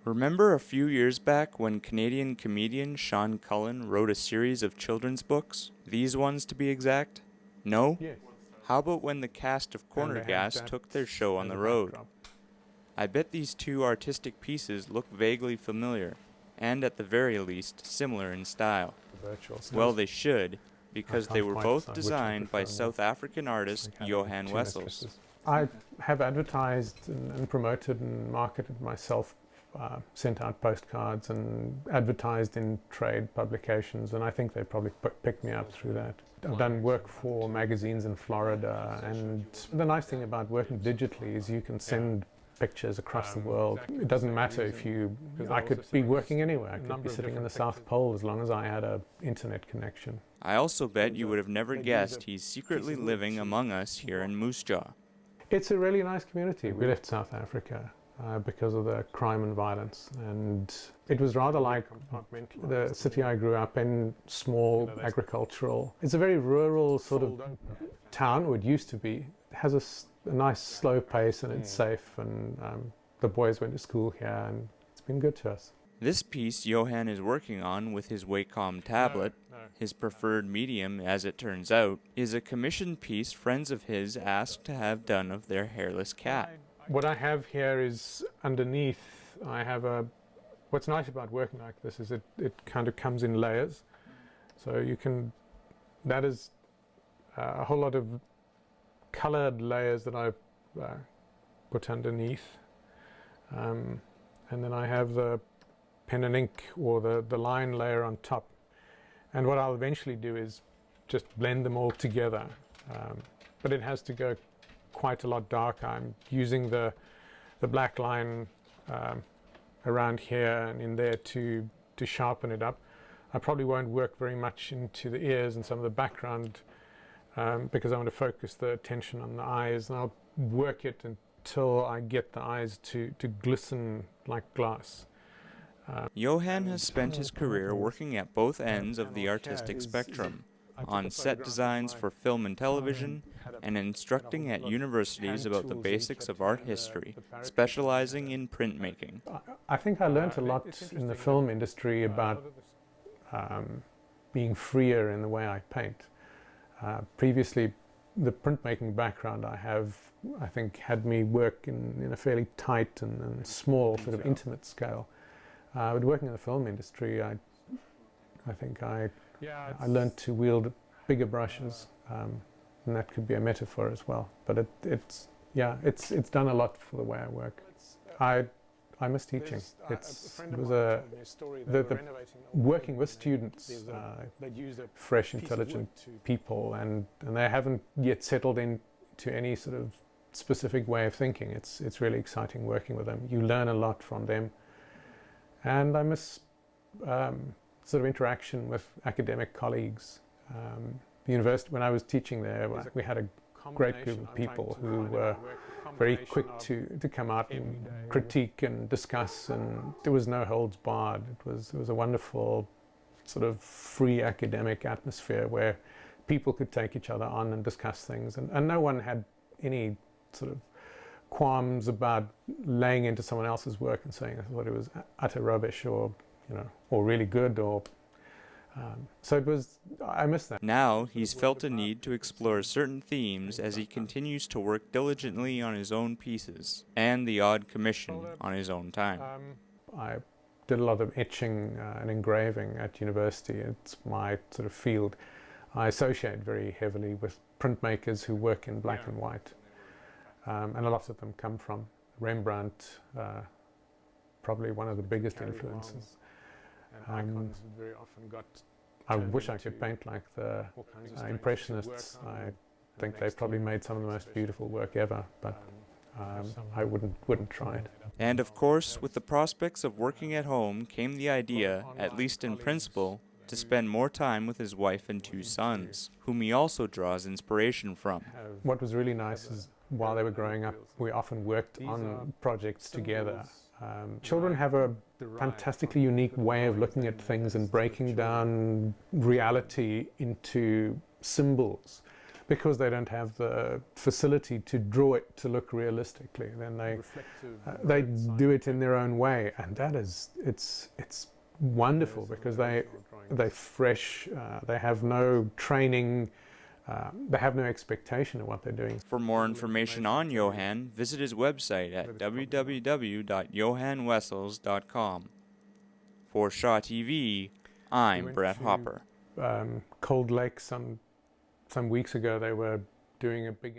Remember a few years back when Canadian comedian Sean Cullen wrote a series of children's books? These ones to be exact? No? Yes. How about when the cast of Corner Gas took their show on the road? I bet these two artistic pieces look vaguely familiar, and at the very least, similar in style. Well, they should, because they were both designed by South African artist Johann Wessels. I have advertised and promoted and marketed myself, sent out postcards and advertised in trade publications, and I think they probably picked me up through that. I've done work for magazines in Florida, and the nice thing about working digitally is you can send pictures across the world. It doesn't matter if I could be working anywhere. I could be sitting in the South Pole as long as I had an internet connection. I also bet you would have never guessed he's secretly living among us here in Moose Jaw. It's a really nice community. We left South Africa because of the crime and violence, and it was rather like the city I grew up in, small, agricultural. It's a very rural sort of town, or it used to be. It has a nice slow pace, and it's safe, and the boys went to school here, and it's been good to us. This piece Johann is working on with his Wacom tablet, his preferred medium as it turns out, is a commissioned piece friends of his asked to have done of their hairless cat. What I have here is underneath, I have what's nice about working like this is it kind of comes in layers. So you can, that is a whole lot of colored layers that I've put underneath. And then I have the pen and ink or the line layer on top. And what I'll eventually do is just blend them all together. But it has to go quite a lot darker. I'm using the black line around here and in there to sharpen it up. I probably won't work very much into the ears and some of the background because I want to focus the attention on the eyes, and I'll work it until I get the eyes to glisten like glass. Johann has spent his career working at both ends of the artistic spectrum, on set designs for film and television, and instructing at universities about the basics of art history, specializing in printmaking. I think I learned a lot in the film industry about being freer in the way I paint. Previously, the printmaking background I have, I think, had me work in a fairly tight and small, sort of intimate scale. But working in the film industry, I think I learned to wield bigger brushes, and that could be a metaphor as well. But it's done a lot for the way I work. I miss teaching. It was the working with students, fresh, intelligent people, and they haven't yet settled into any sort of specific way of thinking. It's really exciting working with them. You learn a lot from them, and I miss sort of interaction with academic colleagues. The university, when I was teaching there, we had a great group of people who were very quick to come out and critique and discuss, and there was no holds barred. It was a wonderful sort of free academic atmosphere where people could take each other on and discuss things, and no one had any sort of qualms about laying into someone else's work and saying I thought it was utter rubbish or really good, or so it was. I miss that. Now he's felt a need to explore certain themes as he continues to work diligently on his own pieces and the odd commission on his own time. I did a lot of etching and engraving at university. It's my sort of field. I associate very heavily with printmakers who work in black and white, and a lot of them come from Rembrandt, probably one of the biggest influences. I wish I could paint like the Impressionists. I think they probably made some of the most beautiful work ever, but I wouldn't try it. And of course, with the prospects of working at home came the idea, at least in principle, to spend more time with his wife and two sons, whom he also draws inspiration from. What was really nice is while they were growing up, we often worked on projects together. Children have a fantastically unique way of looking at things and breaking down reality into symbols, because they don't have the facility to draw it to look realistically, then they do it in their own way, and that is it's wonderful because they're fresh, they have no training, they have no expectation of what they're doing. For more information on Johann, visit his website at www.johannwessels.com. For Shaw TV, I'm Brett Hopper. Cold Lake some weeks ago, they were doing a big